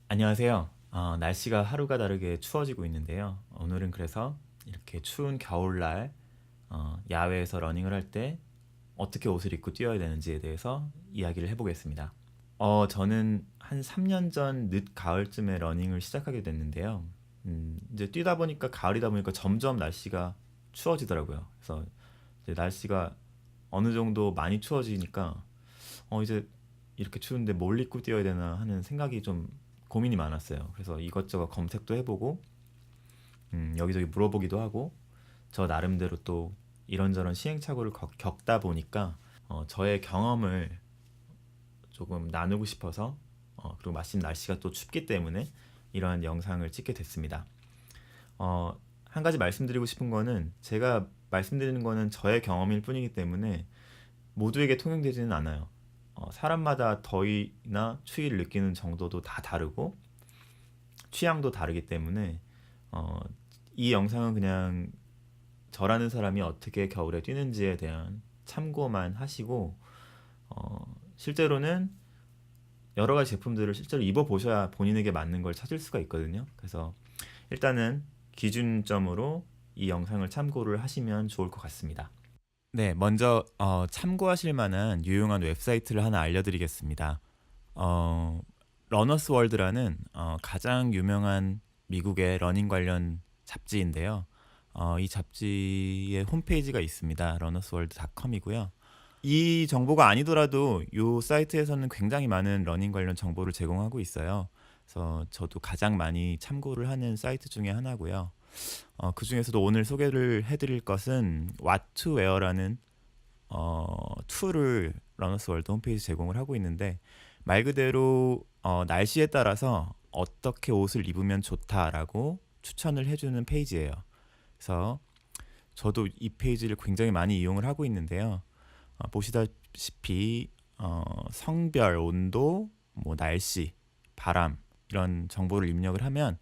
안녕하세요. 날씨가 하루가 다르게 추워지고 있는데요. 오늘은 그래서 이렇게 추운 겨울날 야외에서 러닝을 할 때 어떻게 옷을 입고 뛰어야 되는지에 대해서 이야기를 해보겠습니다. 저는 한 3년 전 늦 가을쯤에 러닝을 시작하게 됐는데요. 이제 뛰다 보니까 가을이다 보니까 점점 날씨가 추워지더라고요. 그래서 이제 날씨가 어느 정도 많이 추워지니까 이제 이렇게 추운데 뭘 입고 뛰어야 되나 하는 생각이 좀 고민이 많았어요. 그래서 이것저것 검색도 해보고 여기저기 물어보기도 하고 저 나름대로 또 이런저런 시행착오를 겪다 보니까 저의 경험을 조금 나누고 싶어서 그리고 마침 날씨가 또 춥기 때문에 이러한 영상을 찍게 됐습니다. 한 가지 말씀드리고 싶은 거는 제가 말씀드리는 거는 저의 경험일 뿐이기 때문에 모두에게 통용되지는 않아요. 사람마다 더위나 추위를 느끼는 정도도 다 다르고 취향도 다르기 때문에 어, 이 영상은 그냥 저라는 사람이 어떻게 겨울에 뛰는지에 대한 참고만 하시고 실제로는 여러 가지 제품들을 실제로 입어보셔야 본인에게 맞는 걸 찾을 수가 있거든요. 그래서 일단은 기준점으로 이 영상을 참고를 하시면 좋을 것 같습니다. 네, 먼저 참고하실 만한 유용한 웹사이트를 하나 알려드리겠습니다. 어, 러너스 월드라는 가장 유명한 미국의 러닝 관련 잡지인데요. 이 잡지의 홈페이지가 있습니다. runnersworld.com이고요. 이 정보가 아니더라도 이 사이트에서는 굉장히 많은 러닝 관련 정보를 제공하고 있어요. 그래서 저도 가장 많이 참고를 하는 사이트 중에 하나고요. 그 중에서도 오늘 소개를 해드릴 것은 What to Wear라는 툴을 러너스 월드 홈페이지 제공을 하고 있는데 말 그대로 날씨에 따라서 어떻게 옷을 입으면 좋다라고 추천을 해주는 페이지예요. 그래서 저도 이 페이지를 굉장히 많이 이용을 하고 있는데요. 보시다시피 성별, 온도, 뭐 날씨, 바람 이런 정보를 입력을 하면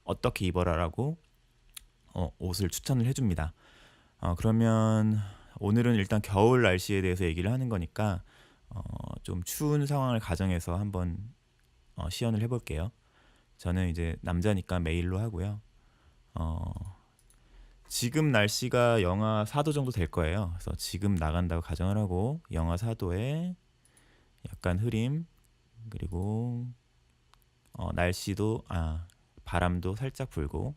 어떻게 입어라라고 옷을 추천을 해줍니다. 그러면 오늘은 일단 겨울 날씨에 대해서 얘기를 하는 거니까 좀 추운 상황을 가정해서 한번 시연을 해볼게요. 저는 이제 남자니까 메일로 하고요. 지금 날씨가 영하 4도 정도 될 거예요. 그래서 지금 나간다고 가정을 하고 영하 4도에 약간 흐림 그리고 날씨도 바람도 살짝 불고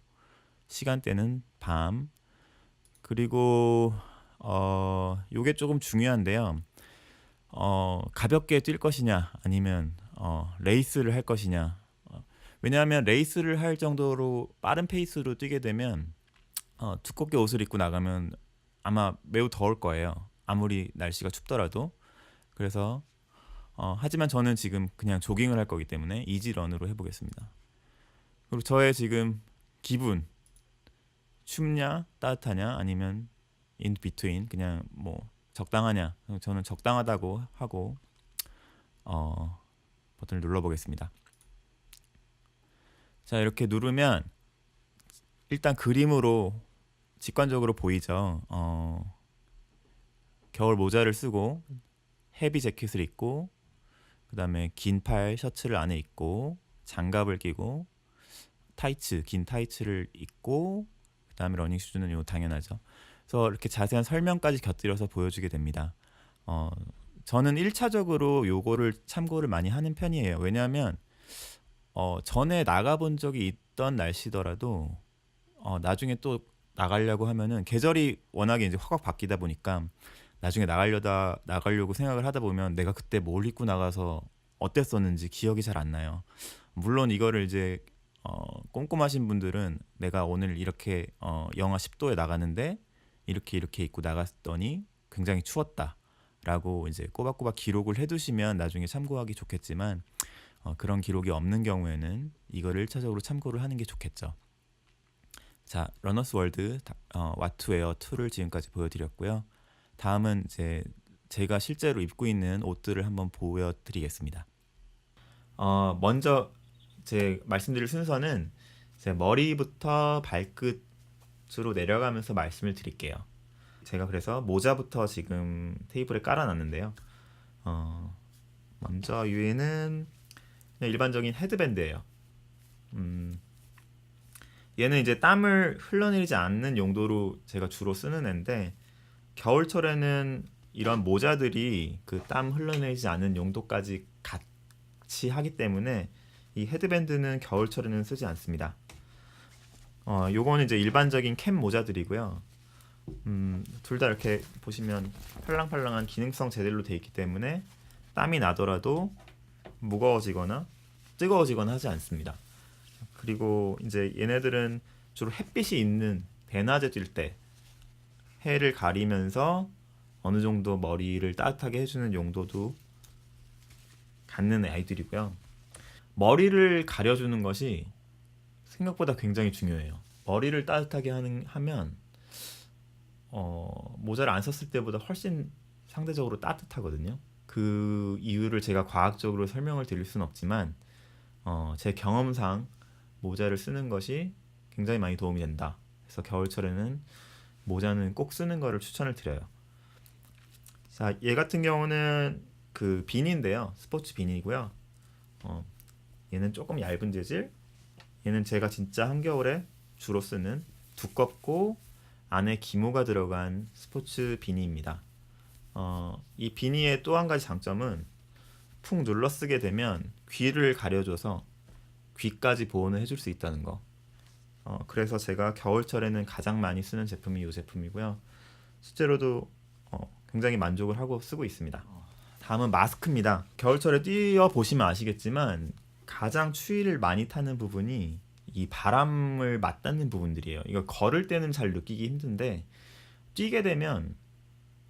시간대는 밤 그리고 요게 조금 중요한데요. 가볍게 뛸 것이냐 아니면 레이스를 할 것이냐. 왜냐하면 레이스를 할 정도로 빠른 페이스로 뛰게 되면 두껍게 옷을 입고 나가면 아마 매우 더울 거예요. 아무리 날씨가 춥더라도. 그래서 하지만 저는 지금 그냥 조깅을 할 거기 때문에 이지런으로 해보겠습니다. 그리고 저의 지금 기분 춥냐 따뜻하냐 아니면 in between 그냥 뭐 적당하냐 저는 적당하다고 하고 버튼을 눌러보겠습니다. 자 이렇게 누르면 일단 그림으로 직관적으로 보이죠. 겨울 모자를 쓰고 헤비 재킷을 입고 그 다음에 긴 팔 셔츠를 안에 입고 장갑을 끼고 타이츠 긴 타이츠를 입고 그 다음에 러닝 슈즈는 요 당연하죠. 그래서 이렇게 자세한 설명까지 곁들여서 보여주게 됩니다. 저는 1차적으로 요거를 참고를 많이 하는 편이에요. 왜냐하면 전에 나가본 적이 있던 날씨더라도 나중에 또 나가려고 하면은 계절이 워낙에 이제 확확 바뀌다 보니까 나중에 나가려고 생각을 하다 보면 내가 그때 뭘 입고 나가서 어땠었는지 기억이 잘 안 나요. 물론 이거를 이제 꼼꼼하신 분들은 내가 오늘 이렇게 영하 10도에 나갔는데 이렇게 입고 나갔더니 굉장히 추웠다라고 이제 꼬박꼬박 기록을 해두시면 나중에 참고하기 좋겠지만 그런 기록이 없는 경우에는 이거를 1차적으로 참고를 하는 게 좋겠죠. 자, 러너스 월드 What to Wear 2를 지금까지 보여드렸고요. 다음은 이제 제가 실제로 입고 있는 옷들을 한번 보여드리겠습니다. 먼저 제 말씀드릴 순서는 제 머리부터 발끝으로 내려가면서 말씀을 드릴게요. 제가 그래서 모자부터 지금 테이블에 깔아놨는데요. 먼저 위에는 그냥 일반적인 헤드밴드예요. 얘는 이제 땀을 흘러내리지 않는 용도로 제가 주로 쓰는 앤데, 겨울철에는 이런 모자들이 그 땀 흘러내리지 않는 용도까지 같이 하기 때문에 이 헤드밴드는 겨울철에는 쓰지 않습니다. 요거는 이제 일반적인 캡 모자들이고요. 둘 다 이렇게 보시면 팔랑팔랑한 기능성 재질로 되어 있기 때문에 땀이 나더라도 무거워지거나 뜨거워지거나 하지 않습니다. 그리고 이제 얘네들은 주로 햇빛이 있는 대낮에 뛸 때 해를 가리면서 어느 정도 머리를 따뜻하게 해주는 용도도 갖는 아이들이고요. 머리를 가려주는 것이 생각보다 굉장히 중요해요. 머리를 따뜻하게 하면 모자를 안 썼을 때보다 훨씬 상대적으로 따뜻하거든요. 그 이유를 제가 과학적으로 설명을 드릴 수는 없지만 제 경험상 모자를 쓰는 것이 굉장히 많이 도움이 된다. 그래서 겨울철에는 모자는 꼭 쓰는 거를 추천을 드려요. 자, 얘 같은 경우는 그 비니인데요. 스포츠 비니고요. 얘는 조금 얇은 재질. 얘는 제가 진짜 한겨울에 주로 쓰는 두껍고 안에 기모가 들어간 스포츠 비니입니다. 이 비니의 또 한 가지 장점은 푹 눌러 쓰게 되면 귀를 가려줘서 귀까지 보호는 해줄 수 있다는 거. 그래서 제가 겨울철에는 가장 많이 쓰는 제품이 이 제품이고요. 실제로도 굉장히 만족을 하고 쓰고 있습니다. 다음은 마스크입니다. 겨울철에 뛰어 보시면 아시겠지만 가장 추위를 많이 타는 부분이 이 바람을 맞닿는 부분들이에요. 이거 걸을 때는 잘 느끼기 힘든데 뛰게 되면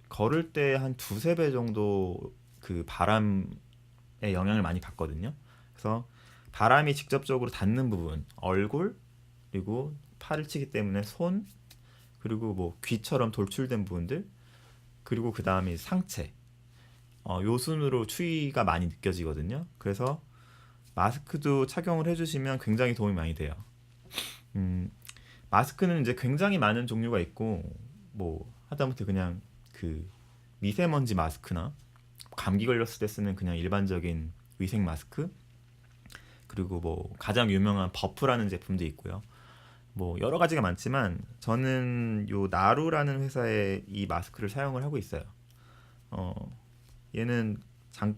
걸을 때 한 두세 배 정도 그 바람의 영향을 많이 받거든요. 그래서 바람이 직접적으로 닿는 부분, 얼굴, 그리고 팔을 치기 때문에 손, 그리고 뭐 귀처럼 돌출된 부분들, 그리고 그 다음에 상체, 요 순으로 추위가 많이 느껴지거든요. 그래서 마스크도 착용을 해주시면 굉장히 도움이 많이 돼요. 마스크는 이제 굉장히 많은 종류가 있고, 뭐 하다못해 그냥 그 미세먼지 마스크나 감기 걸렸을 때 쓰는 그냥 일반적인 위생 마스크, 그리고 뭐 가장 유명한 버프라는 제품도 있고요. 뭐 여러 가지가 많지만 저는 요 나루라는 회사의 이 마스크를 사용을 하고 있어요. 어, 얘는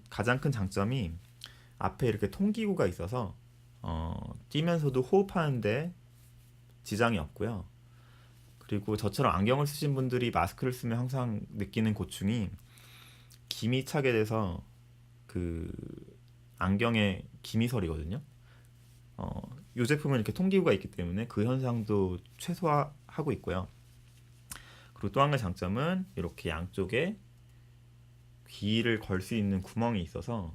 가장 큰 장점이 앞에 이렇게 통기구가 있어서 뛰면서도 호흡하는데 지장이 없고요. 그리고 저처럼 안경을 쓰신 분들이 마스크를 쓰면 항상 느끼는 고충이 김이 차게 돼서 그 안경에 김이 서리거든요. 이 제품은 이렇게 통기구가 있기 때문에 그 현상도 최소화하고 있고요. 그리고 또 한 가지 장점은 이렇게 양쪽에 귀를 걸 수 있는 구멍이 있어서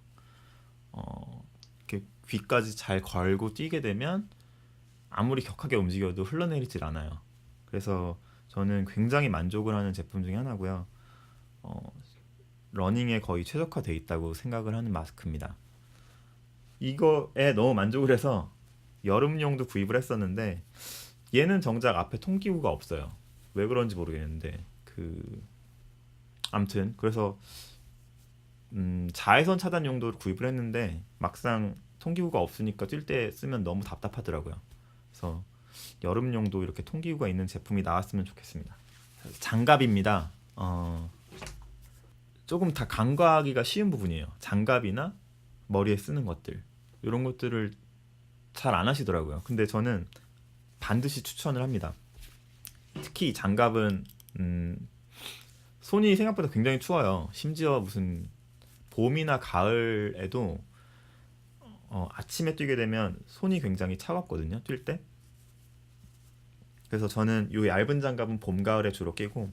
이렇게 귀까지 잘 걸고 뛰게 되면 아무리 격하게 움직여도 흘러내리질 않아요. 그래서 저는 굉장히 만족을 하는 제품 중에 하나고요. 러닝에 거의 최적화되어 있다고 생각을 하는 마스크입니다. 이거에 너무 만족을 해서 여름용도 구입을 했었는데 얘는 정작 앞에 통기구가 없어요. 왜 그런지 모르겠는데 암튼 그래서 자외선 차단 용도로 구입을 했는데 막상 통기구가 없으니까 뛸 때 쓰면 너무 답답하더라고요. 그래서 여름용도 이렇게 통기구가 있는 제품이 나왔으면 좋겠습니다. 장갑입니다. 조금 다 간과하기가 쉬운 부분이에요. 장갑이나 머리에 쓰는 것들 이런 것들을 잘 안 하시더라고요. 근데 저는 반드시 추천을 합니다. 특히 장갑은 손이 생각보다 굉장히 추워요. 심지어 무슨 봄이나 가을에도 아침에 뛰게 되면 손이 굉장히 차갑거든요. 뛸 때. 그래서 저는 이 얇은 장갑은 봄, 가을에 주로 끼고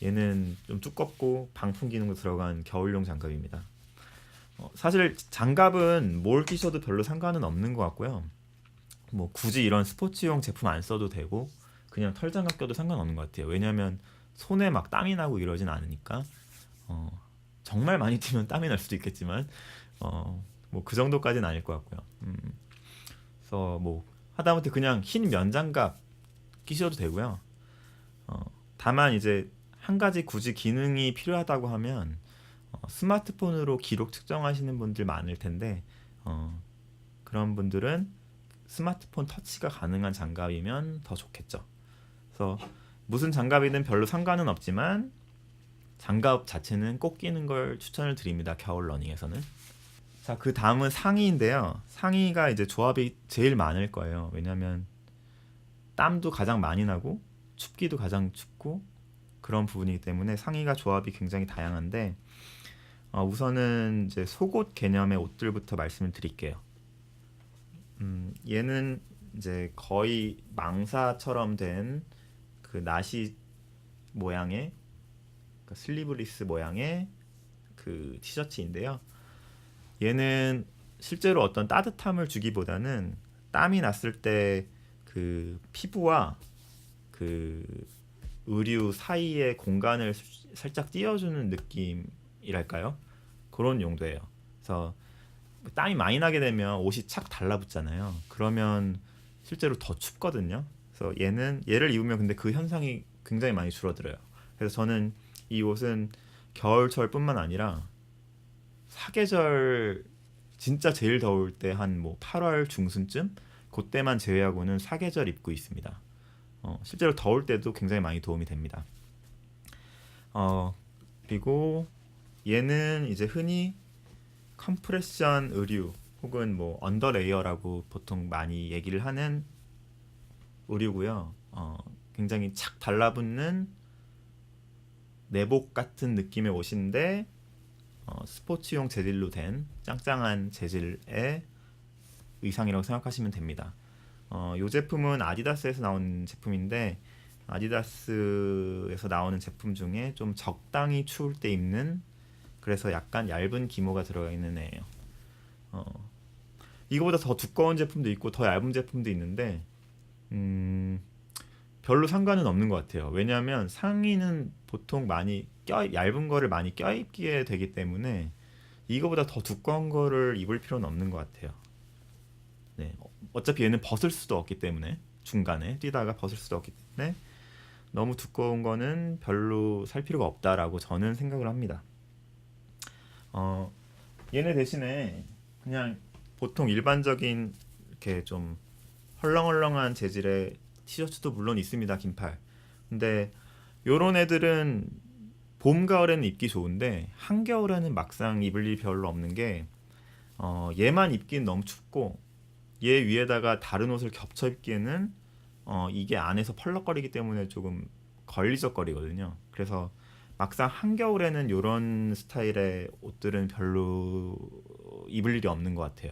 얘는 좀 두껍고 방풍 기능도 들어간 겨울용 장갑입니다. 사실 장갑은 뭘 끼셔도 별로 상관은 없는 것 같고요. 뭐 굳이 이런 스포츠용 제품 안 써도 되고 그냥 털장갑 껴도 상관없는 것 같아요. 왜냐하면 손에 막 땀이 나고 이러진 않으니까. 정말 많이 뛰면 땀이 날 수도 있겠지만 뭐 그 정도까지는 아닐 것 같고요. 그래서 뭐 하다못해 그냥 흰 면장갑 끼셔도 되고요. 다만 이제 한 가지 굳이 기능이 필요하다고 하면 스마트폰으로 기록 측정하시는 분들 많을 텐데 그런 분들은 스마트폰 터치가 가능한 장갑이면 더 좋겠죠. 그래서 무슨 장갑이든 별로 상관은 없지만 장갑 자체는 꼭 끼는 걸 추천을 드립니다. 겨울 러닝에서는. 자, 그 다음은 상의인데요. 상의가 이제 조합이 제일 많을 거예요. 왜냐면 땀도 가장 많이 나고 춥기도 가장 춥고 그런 부분이기 때문에 상의가 조합이 굉장히 다양한데 우선은 이제 속옷 개념의 옷들부터 말씀을 드릴게요. 얘는 이제 거의 망사처럼 된 그 나시 모양의 슬리브리스 모양의 그 티셔츠인데요. 얘는 실제로 어떤 따뜻함을 주기보다는 땀이 났을 때 그 피부와 그 의류 사이의 공간을 살짝 띄워주는 느낌이랄까요? 그런 용도예요. 그래서 땀이 많이 나게 되면 옷이 착 달라붙잖아요. 그러면 실제로 더 춥거든요. 그래서 얘를 입으면 근데 그 현상이 굉장히 많이 줄어들어요. 그래서 저는 이 옷은 겨울철뿐만 아니라 사계절 진짜 제일 더울 때 한 뭐 8월 중순쯤 그때만 제외하고는 사계절 입고 있습니다. 실제로 더울 때도 굉장히 많이 도움이 됩니다. 그리고 얘는 이제 흔히 컴프레션 의류 혹은 뭐 언더레이어라고 보통 많이 얘기를 하는 의류고요. 굉장히 착 달라붙는 내복 같은 느낌의 옷인데 스포츠용 재질로 된 짱짱한 재질의 의상이라고 생각하시면 됩니다. 이 제품은 아디다스에서 나온 제품인데 아디다스에서 나오는 제품 중에 좀 적당히 추울 때 입는 그래서 약간 얇은 기모가 들어가 있는 애예요. 이거보다 더 두꺼운 제품도 있고 더 얇은 제품도 있는데 별로 상관은 없는 것 같아요. 왜냐하면 상의는 보통 많이 얇은 거를 많이 껴입게 되기 때문에 이거보다 더 두꺼운 거를 입을 필요는 없는 것 같아요. 네, 어차피 얘는 벗을 수도 없기 때문에 중간에 뛰다가 벗을 수도 없기 때문에 너무 두꺼운 거는 별로 살 필요가 없다라고 저는 생각을 합니다. 얘네 대신에 그냥 보통 일반적인 이렇게 좀 헐렁헐렁한 재질의 티셔츠도 물론 있습니다. 긴팔. 근데 요런 애들은 봄 가을에는 입기 좋은데 한겨울에는 막상 입을 일이 별로 없는 게 얘만 입기는 너무 춥고 얘 위에다가 다른 옷을 겹쳐 입기에는 이게 안에서 펄럭거리기 때문에 조금 걸리적거리거든요. 그래서 막상 한겨울에는 이런 스타일의 옷들은 별로 입을 일이 없는 것 같아요.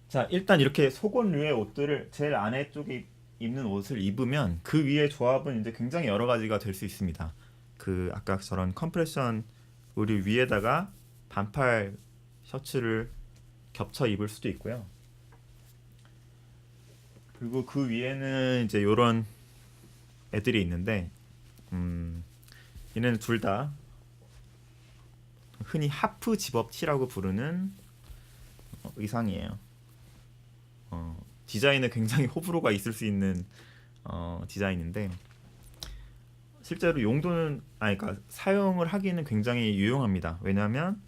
자, 일단 이렇게 속옷류의 옷들을 제일 안에 쪽에 입는 옷을 입으면 그 위에 조합은 이제 굉장히 여러 가지가 될 수 있습니다. 그 아까 저런 컴프레션 의류 위에다가 반팔 셔츠를 겹쳐 입을 수도 있고요. 그리고 그 위에는 이제 요런 애들이 있는데 얘네는 둘 다 흔히 하프 집업티라고 부르는 의상이에요. 디자인에 굉장히 호불호가 있을 수 있는 디자인인데 실제로 용도는 그러니까 사용을 하기는 굉장히 유용합니다. 왜냐하면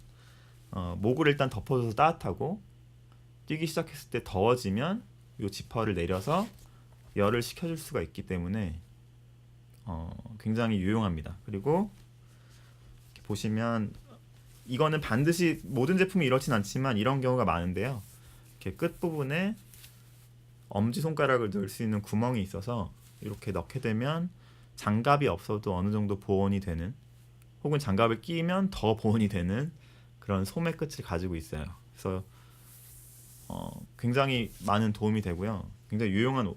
목을 일단 덮어줘서 따뜻하고 뛰기 시작했을 때 더워지면 이 지퍼를 내려서 열을 식혀줄 수가 있기 때문에 굉장히 유용합니다. 그리고 이렇게 보시면 이거는 반드시 모든 제품이 이렇진 않지만 이런 경우가 많은데요. 이렇게 끝 부분에 엄지 손가락을 넣을 수 있는 구멍이 있어서 이렇게 넣게 되면 장갑이 없어도 어느 정도 보온이 되는 혹은 장갑을 끼면 더 보온이 되는 그런 소매 끝을 가지고 있어요. 그래서 굉장히 많은 도움이 되고요. 굉장히 유용한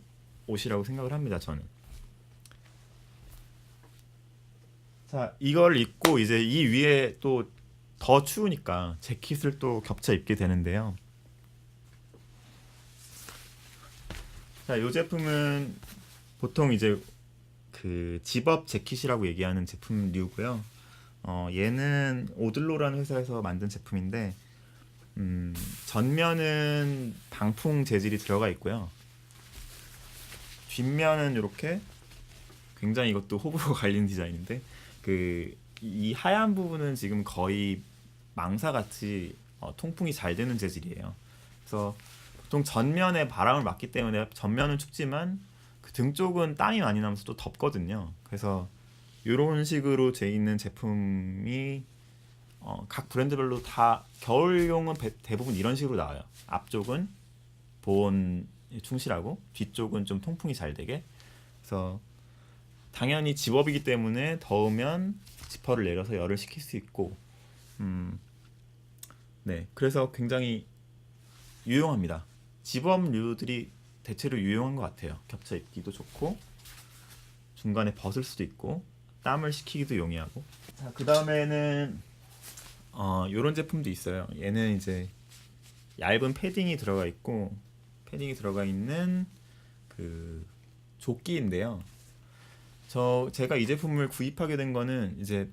옷이라고 생각을 합니다. 저는. 자, 이걸 입고 이제 이 위에 또 더 추우니까 재킷을 또 겹쳐 입게 되는데요. 자, 이 제품은 보통 이제 그 집업 재킷이라고 얘기하는 제품류고요. 얘는 오들로라는 회사에서 만든 제품인데 전면은 방풍 재질이 들어가 있고요. 뒷면은 이렇게 굉장히 이것도 호불호가 갈리는 디자인인데 이 하얀 부분은 지금 거의 망사같이 통풍이 잘 되는 재질이에요. 그래서 보통 전면에 바람을 맞기 때문에 전면은 춥지만 그 등 쪽은 땀이 많이 나면서 또 덥거든요. 그래서 이런 식으로 돼 있는 제품이 각 브랜드별로 다 겨울용은 대부분 이런 식으로 나와요. 앞쪽은 보온에 충실하고 뒤쪽은 좀 통풍이 잘 되게. 그래서 당연히 집업이기 때문에 더우면 지퍼를 내려서 열을 식힐 수 있고, 네, 그래서 굉장히 유용합니다. 집업류들이 대체로 유용한 것 같아요. 겹쳐 입기도 좋고 중간에 벗을 수도 있고 땀을 식히기도 용이하고. 자, 그 다음에는 요런 제품도 있어요. 얘는 이제 얇은 패딩이 들어가 있고 패딩이 들어가 있는 그 조끼인데요. 제가 이 제품을 구입하게 된 거는 이제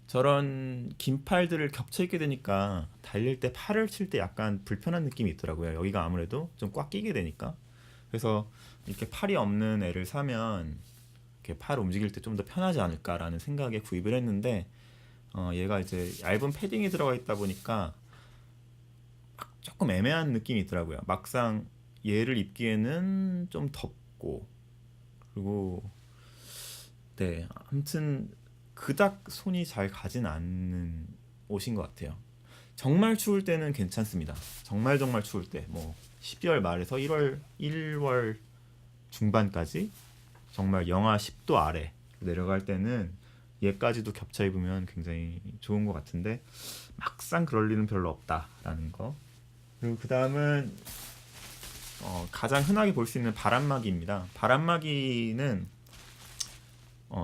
저런 긴 팔들을 겹쳐 입게 되니까 달릴 때 팔을 칠 때 약간 불편한 느낌이 있더라고요. 여기가 아무래도 좀 꽉 끼게 되니까. 그래서 이렇게 팔이 없는 애를 사면 이렇게 팔 움직일 때 좀 더 편하지 않을까라는 생각에 구입을 했는데 얘가 이제 얇은 패딩이 들어가 있다 보니까 조금 애매한 느낌이 있더라고요. 막상 얘를 입기에는 좀 덥고 그리고 네, 아무튼 그닥 손이 잘 가진 않는 옷인 것 같아요. 정말 추울 때는 괜찮습니다. 정말 정말 추울 때, 뭐 12월 말에서 1월 중반까지 정말 영하 10도 아래 내려갈 때는 얘까지도 겹쳐 입으면 굉장히 좋은 것 같은데 막상 그럴 일은 별로 없다라는 거. 그리고 그 다음은 가장 흔하게 볼 수 있는 바람막이입니다. 바람막이는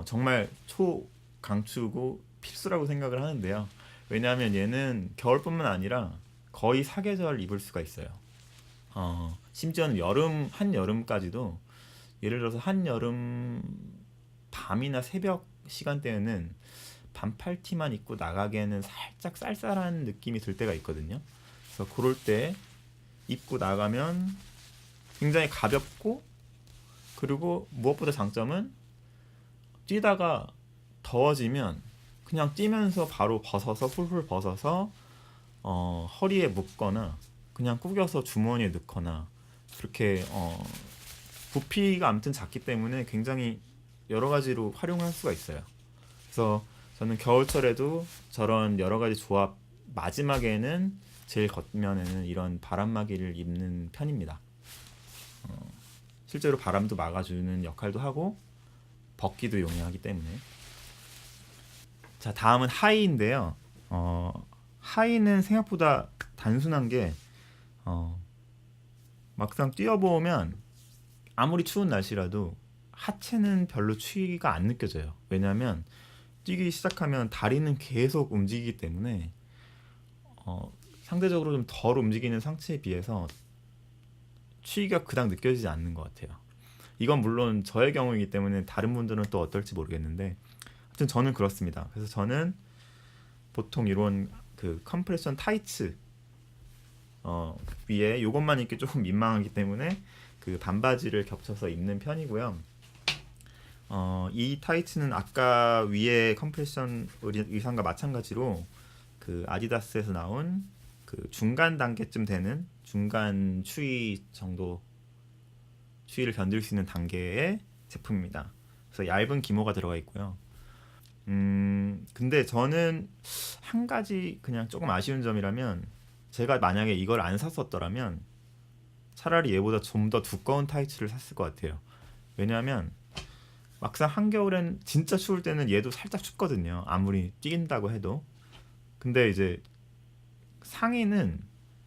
정말 초강추고 필수라고 생각을 하는데요. 왜냐하면 얘는 겨울뿐만 아니라 거의 사계절 입을 수가 있어요. 심지어는 한여름까지도 예를 들어서 한여름 밤이나 새벽 시간대에는 반팔티만 입고 나가기에는 살짝 쌀쌀한 느낌이 들 때가 있거든요. 그래서 그럴 때 입고 나가면 굉장히 가볍고 그리고 무엇보다 장점은 뛰다가 더워지면 그냥 뛰면서 바로 벗어서 훌훌 벗어서 허리에 묶거나 그냥 구겨서 주머니에 넣거나 그렇게 부피가 아무튼 작기 때문에 굉장히 여러 가지로 활용할 수가 있어요. 그래서 저는 겨울철에도 저런 여러 가지 조합 마지막에는 제일 겉면에는 이런 바람막이를 입는 편입니다. 실제로 바람도 막아주는 역할도 하고 벗기도 용이하기 때문에. 자, 다음은 하의인데요. 하의는 생각보다 단순한 게 막상 뛰어보면 아무리 추운 날씨라도 하체는 별로 추위가 안 느껴져요. 왜냐하면 뛰기 시작하면 다리는 계속 움직이기 때문에 상대적으로 좀 덜 움직이는 상체에 비해서 추위가 그닥 느껴지지 않는 것 같아요. 이건 물론 저의 경우이기 때문에 다른 분들은 또 어떨지 모르겠는데 하여튼 저는 그렇습니다. 그래서 저는 보통 이런 그 컴프레션 타이츠 위에 이것만 입기 조금 민망하기 때문에 그 반바지를 겹쳐서 입는 편이고요. 이 타이츠는 아까 위에 컴프레션 의상과 마찬가지로 그 아디다스에서 나온 그 중간 단계쯤 되는 중간 추위 정도 추위를 견딜 수 있는 단계의 제품입니다. 그래서 얇은 기모가 들어가 있고요. 근데 저는 한 가지 그냥 조금 아쉬운 점이라면 제가 만약에 이걸 안 샀었더라면 차라리 얘보다 좀 더 두꺼운 타이츠를 샀을 것 같아요. 왜냐하면 막상 한겨울엔 진짜 추울 때는 얘도 살짝 춥거든요. 아무리 뛰긴다고 해도. 근데 이제 상의는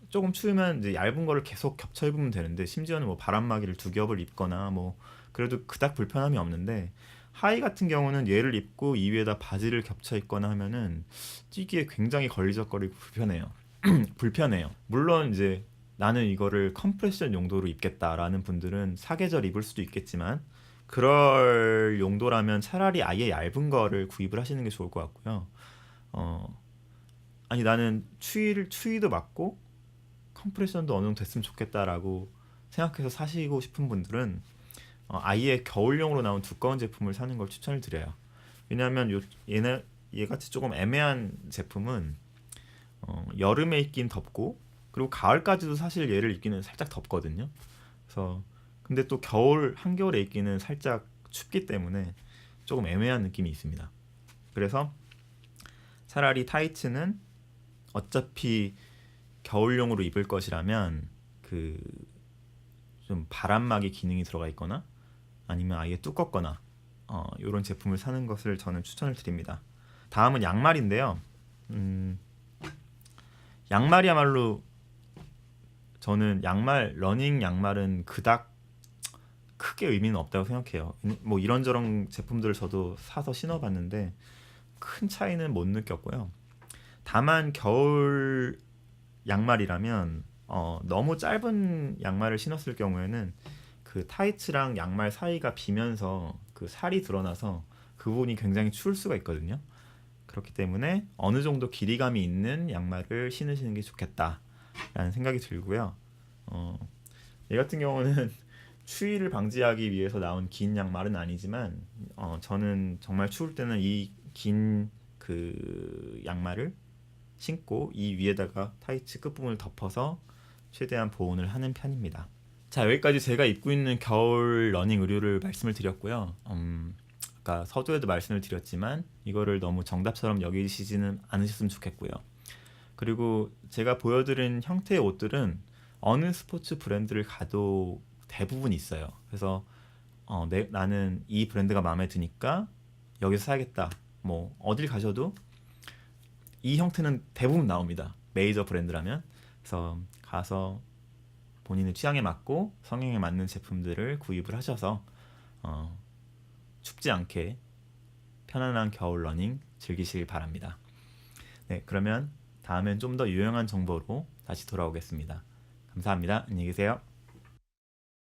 조금 추우면 이제 얇은 거를 계속 겹쳐 입으면 되는데 심지어는 뭐 바람막이를 두 겹을 입거나 뭐 그래도 그닥 불편함이 없는데 하의 같은 경우는 얘를 입고 이 위에다 바지를 겹쳐 입거나 하면은 뛰기에 굉장히 걸리적거리고 불편해요. 불편해요. 물론 이제 나는 이거를 컴프레션 용도로 입겠다라는 분들은 사계절 입을 수도 있겠지만 그럴 용도라면 차라리 아예 얇은 거를 구입을 하시는 게 좋을 것 같고요. 아니 나는 추위도 맞고 컴프레션도 어느 정도 됐으면 좋겠다라고 생각해서 사시고 싶은 분들은 아예 겨울용으로 나온 두꺼운 제품을 사는 걸 추천을 드려요. 왜냐하면 얘같이 조금 애매한 제품은 여름에 입긴 덥고 그리고 가을까지도 사실 얘를 입기는 살짝 덥거든요. 그래서 근데 또 겨울 한겨울에 입기는 살짝 춥기 때문에 조금 애매한 느낌이 있습니다. 그래서 차라리 타이츠는 어차피 겨울용으로 입을 것이라면 그 좀 바람막이 기능이 들어가 있거나 아니면 아예 두껍거나 이런 제품을 사는 것을 저는 추천을 드립니다. 다음은 양말인데요. 양말이야말로 저는 러닝 양말은 그닥 크게 의미는 없다고 생각해요. 뭐 이런저런 제품들을 저도 사서 신어봤는데 큰 차이는 못 느꼈고요. 다만 겨울 양말이라면 너무 짧은 양말을 신었을 경우에는 그 타이츠랑 양말 사이가 비면서 그 살이 드러나서 그 부분이 굉장히 추울 수가 있거든요. 그렇기 때문에 어느 정도 길이감이 있는 양말을 신으시는 게 좋겠다라는 생각이 들고요. 얘 같은 경우는 추위를 방지하기 위해서 나온 긴 양말은 아니지만 저는 정말 추울 때는 이 긴 그 양말을 신고 이 위에다가 타이츠 끝부분을 덮어서 최대한 보온을 하는 편입니다. 자, 여기까지 제가 입고 있는 겨울 러닝 의류를 말씀을 드렸고요. 아까 서두에도 말씀을 드렸지만 이거를 너무 정답처럼 여기시지는 않으셨으면 좋겠고요. 그리고 제가 보여드린 형태의 옷들은 어느 스포츠 브랜드를 가도 대부분 있어요. 그래서 나는 이 브랜드가 마음에 드니까 여기서 사야겠다. 뭐 어딜 가셔도 이 형태는 대부분 나옵니다. 메이저 브랜드라면. 그래서 가서 본인의 취향에 맞고 성향에 맞는 제품들을 구입을 하셔서 춥지 않게 편안한 겨울 러닝 즐기시길 바랍니다. 네, 그러면 다음엔 좀 더 유용한 정보로 다시 돌아오겠습니다. 감사합니다. 안녕히 계세요.